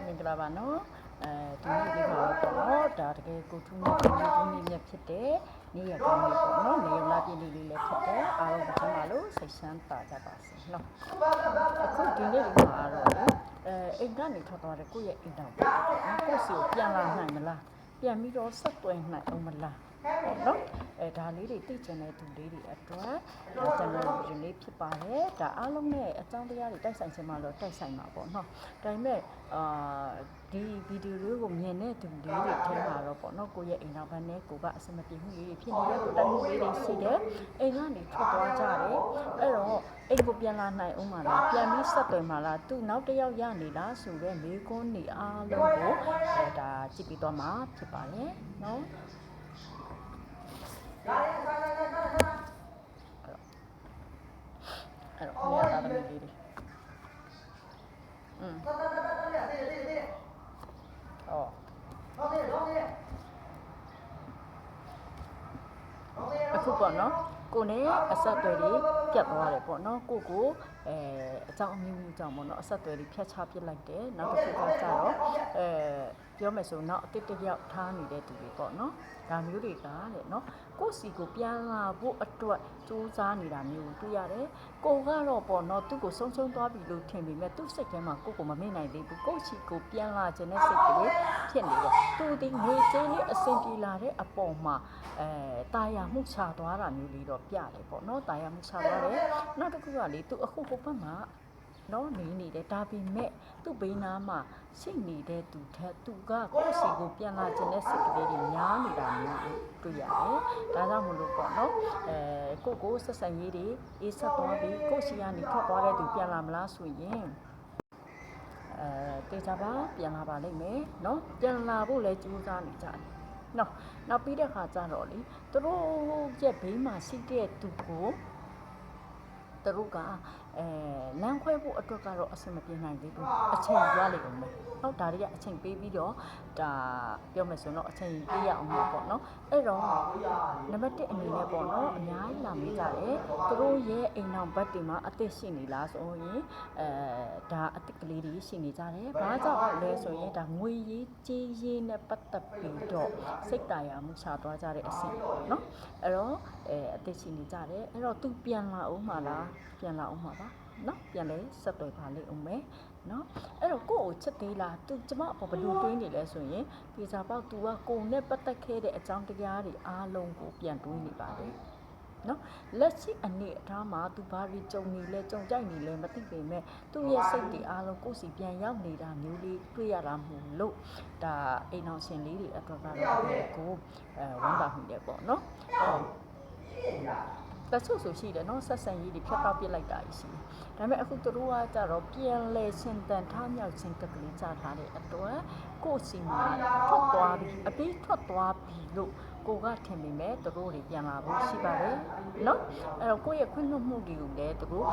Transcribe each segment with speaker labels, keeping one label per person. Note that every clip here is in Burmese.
Speaker 1: မင်္ဂလာပါနော်ဒီနေ့ဒီမှာပေါ့နော်ဒါတကယ်ကိုထူးနဲ့ကိုကြီးမြတ်ဖြစ်တဲ့နေ့ရက်ကောင်းလေးပေါ့နော်နေရလာပြည်လေးလေးလည်းဖြစ်တဲ့အားလုံးတစ်ခါမှလို့စိတ်ဆန်းပါကြပါစေနော်အခုဒီနေ့ဒီမှာတော့အိမ်ကနေထွက်သွားတဲ့ကိုယ့်ရဲ့အိမ်တောင်ပေါ့ကိုယ့်စီကိုပြန်လာနိုင်မလားပြန်ပြီးတော့ဆက်သွယ်နိုင်အောင်မလားပေါ့နော်ဒါလေးတွေသိချင်တဲ့သူလေးတွေအတွက်ကျွန်တော်ဒီနေ့ဖြစ်ပါတယ်ဒါအားလုံးနဲ့အကြောင်းတရားတွေတိုက်ဆိုင်ချင်မှတော့တိုက်ဆိုင်မှာပေါ့နော်ဒါပေမဲ့ဒီဗီဒီယိုလေးကိုမြင်တဲ့သူလေးတွေထဲမှာတော့ပေါ့နော်ကိုယ့်ရဲ့အိမ်တော်ဘက်နဲ့ကိုကအစမပြေမှုလေးတွေဖြစ်နေတဲ့ကိုတိုက်မှုလေးတွေရှိတယ်အိမ်ကနေထွက်သွားကြတယ်အဲ့တော့အိမ်ကိုပြန်လာနိုင်အောင်မလားပြန်ပြီးဆက်သွယ်မှာလားသူနောက်တစ်ယောက်ရနေလားဆိုတော့မိကွန်းနေအားလုံးကိုဒါကြည့်ပြီးတော့မှဖြစ်ပါတယ်နော်အဲ့တော့ခဏတာသမီးလေးတွေအခုပေါ့နော်ကိုနဲ့အဆက်အသွယ်တွေပြတ်သွားတယ်ပေါ့နော်ကိုအကြောင်းအမျိုးကြောင့်ပေါ့နော်အဆက်အသွယ်တွေဖြတ်ချပစ်လိုက်တယ်နောက်တစ်ခုကကြတော့ပြောမယ်ဆိုတော့အတစ်တစ်ယောက်ထားနေတဲ့သူတွေပေါ့နော်ဒါမျိုးတွေကတဲ့နော်ကိုစီကိုပြန်လာဖို့အတွက်စူးစမ်းနေတာမျိုးတွေ့ရတယ်ကိုကတော့ပေါ့နော်သူ့ကိုဆုံးသွားပြီလို့ထင်ပေမဲ့သူ့စိတ်ထဲမှာကိုမမေ့နိုင်သေးဘူးကိုစီကိုပြန်လာခြင်းနဲ့စိတ်ကလေးဖြစ်နေတယ်သူဒီငွေကြေးလေးအဆင်ပြေလာတဲ့အပေါ်မှာတာယာမှုချသွားတာမျိုးလေးတော့ပြတယ်ပေါ့နော်တာယာမှုချသွားတယ်နောက်တစ်ခုကလေသူအခုဟိုဘက်မှာနော်နေတယ်ဒါပေမဲ့သူ့ဘေးနားမှာရှိနေတဲ့သူထက်သူကကိုယ့်စီကိုပြန်လာခြင်းနဲ့စိတ်ကလေးတွေများနေတာမျိုးတွေ့ရတယ်။ဒါကြောင့်မလို့ပေါ့နော်ကိုဆက်ဆံရေးတွေအေးဆက်သွားပြီးကိုစီကနေထွက်သွားတဲ့သူပြန်လာမလားဆိုရင်တေချာပါပြန်လာပါလိမ့်မယ်နော်ပြန်လာဖို့လဲကြိုးစားနေကြတယ်။နောက်ပြီးတဲ့ခါကျတော့လေသူတို့ရဲ့ဘေးမှာရှိတဲ့သူကိုသူတို့ကလမ်းခွဲဖို့အတွက်ကတော့အဆင်မပြေနိုင်သေးဘူးအချိန်ရလိမ့်အောင်မယ်ဟုတ်ဒါတွေကအချိန်ပေးပြီးတော့ဒါပြောမယ်ဆိုတော့အချိန်ပေးရအောင်ပေါ့နော်အဲ့တော့နံပါတ်1အနေနဲ့ပေါ့နော်အများကြီးလာမေးကြတယ်သူတို့ရဲ့အိမ်အောင်ဘက်တွေမှာအသက်ရှိနေလားဆိုရင်ဒါအသက်ကလေးတွေရှိနေကြတယ်ဘာကြောင့်လဲဆိုရင်ဒါငွေရေးကြေးရေးနဲ့ပတ်သက်ပြီးတော့စိတ်တရားမှုချသွားကြတဲ့အဆင့်ပေါ့နော်အဲ့တော့အသက်ရှိနေကြတယ်အဲ့တော့သူပြန်လာအောင်မလားပြန်လာအောင်ပါနော်ပြန်လဲဆက်သွယ်ပါလိမ့်အောင်မယ်နော်အဲ့တော့ကိုယ့်ကိုချက်သေးလားသူကျမအပေါ်ဘယ်လိုတွေးနေလဲဆိုရင်ဒီစားပေါက် तू ကကိုယ်နဲ့ပတ်သက်ခဲ့တဲ့အကြောင်းတရားတွေအားလုံးကိုပြန်တွေးနေပါတယ်နော်လက်ရှိအနေအထားမှာ तू ဘာတွေကြုံနေလဲကြုံကြိုက်နေလဲမသိပေမဲ့သူ့ရဲ့စိတ်တွေအားလုံးကိုယ်စီပြန်ရောက်နေတာမျိုးလေးတွေ့ရတာမို့လို့ဒါအိမ်အောင်ရှင်လေးတွေအတွက်ကတော့ကိုဝမ်းသာမိတယ်ပေါ့နော်တချို့ဆိုရှိတယ်နော်ဆက်ဆံရေးတွေဖြတ်တောက်ပြစ်လိုက်တာရှိတယ်ဒါပေမဲ့အခုသူတို့ကကြတော့ပြန်လဲရှင်တန်ထားမြောက်ခြင်းကကလေးကြားထားတဲ့အတွက်ကိုယ်စီမှာထွက်သွားပြီအပြီးထွက်သွားပြီလို့ကိုကထင်မိမဲ့သူတို့တွေပြန်လာဖို့ရှိပါတယ်နော်အဲ့တော့ကိုယ့်ရဲ့ခွင့်လွှတ်မှုတွေကိုလည်းသူတို့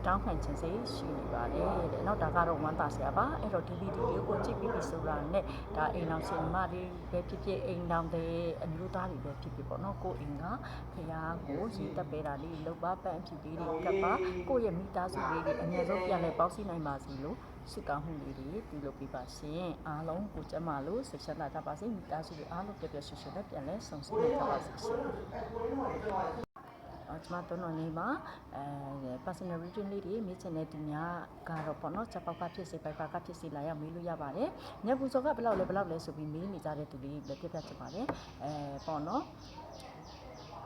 Speaker 1: တောင်းခံခြင်းစိတ်ရှိနေပါတယ်တဲ့နော်ဒါကတော့ဝမ်းသာစရာပါအဲ့တော့ဒီဗီဒီယိုကိုကြည့်ပြီးပြီဆိုတာနဲ့ဒါအိမ်အောင်ရှင်မတွေပဲဖြစ်ဖြစ်အိမ်တော်တဲ့အမျိုးသားတွေပဲဖြစ်ဖြစ်ပေါ့နော်ကိုအိမ်ကဖခင်ကိုရည်တက်ပေးတာလေးလောက်ပါပန်းဖြူလေးတွေကပ်ပါကိုယ့်ရဲ့မိသားစုလေးတွေအများဆုံးပြန်လဲပေါင်းစည်းနိုင်ပါစီလို့စုကောင်းမှုလေးတွေပြုလုပ်ပေးပါရှင်အားလုံးကိုကျမလို့ဆက်ဆက်လာကြပါစေမိသားစုတွေအားလုံးပြည့်ပြည့်စုံစုံနဲ့ပြန်လဲဆုံစုနိုင်ကြပါစေရှင်ကျွန်မတို့နေမှာpersonal reading လေးတွေမေးချင်တဲ့သူများကတော့ပေါ့နော်ချက်ပေါက်ကဖြစ်စေပိုက်ပါကဖြစ်စေလာရောက်မေးလို့ရပါတယ်ညပူစောကဘယ်လောက်လဲဆိုပြီးမေးနေကြတဲ့သူတွေလည်းပြပြချင်ပါတယ်ပေါ့နော်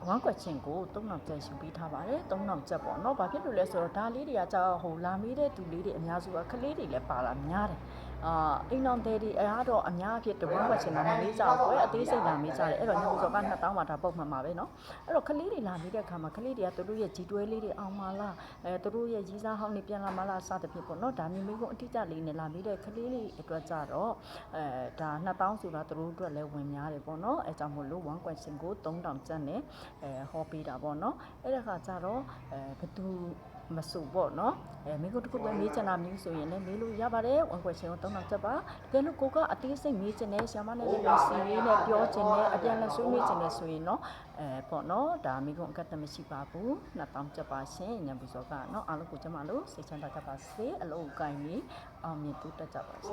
Speaker 1: ဝမ်းကွက်ချင်းကို3000ကျပ်ယူပေးထားပါတယ်3000ကျပ်ပေါ့နော်ဘာဖြစ်လို့လဲဆိုတော့ဒါလေးတွေကကြာဟိုလာမေးတဲ့သူလေးတွေအများစုကကလေးတွေလည်းပါလာများတယ်အိမ်တော်တဲ့ဒီအားတော့အများအဖြစ်တဝမ်းကွက်ချင်းလာမေးကြတော့အသေးစိတ်လာမေးကြတယ်အဲ့တော့ညဘူးစောက2000မှာဒါပုံမှန်ပါပဲနော်အဲ့တော့ကလေးတွေလာမေးတဲ့အခါမှာကလေးတွေကသူတို့ရဲ့ကြီးတွဲလေးတွေအောင်မလားသူတို့ရဲ့ကြီးစားဟောင်းတွေပြန်လာမလားစသဖြင့်ပေါ့နော်ဒါမျိုးမျိုးကိုအတိအကျလေးနဲ့လာမေးတဲ့ကလေးလေးအတွက်ကြတော့ဒါ2000ဆိုတာသူတို့အတွက်လည်းဝင်များတယ်ပေါ့နော်အဲကြောင့်မို့လို့ဝမ်းကွက်ချင်းကို3000ကျပ်နဲ့ဟောပေးတာပေါ့နော်အဲ့ဒါခါကျတော့ဘသူ မဆိုပေါ့နော်မိကုတ်တစ်ခုပဲမေးချင်တာမျိုးဆိုရင်လည်းမေးလို့ရပါတယ်ဝင်ခွက်ရှင်ကိုတောင်းတော့ချက်ပါတကယ်လို့ကိုကအသေးစိတ်မေးချင်တယ်ဆရာမနဲ့လည်းစီရေးနဲ့ပြောချင်တယ်အပြန်လက်ဆွေးနွေးချင်တယ်ဆိုရင်နော်ပေါ့နော်ဒါမိကုတ်အကတ်တမရှိပါဘူး2000ချက်ပါရှင်ညံပူစောကနော်အားလုံးကိုကျမလို့စိတ်ချမ်းသာကြပါစေအလုံးကိုင်ပြီးအောင်မြင်တိုးတက်ကြပါစေ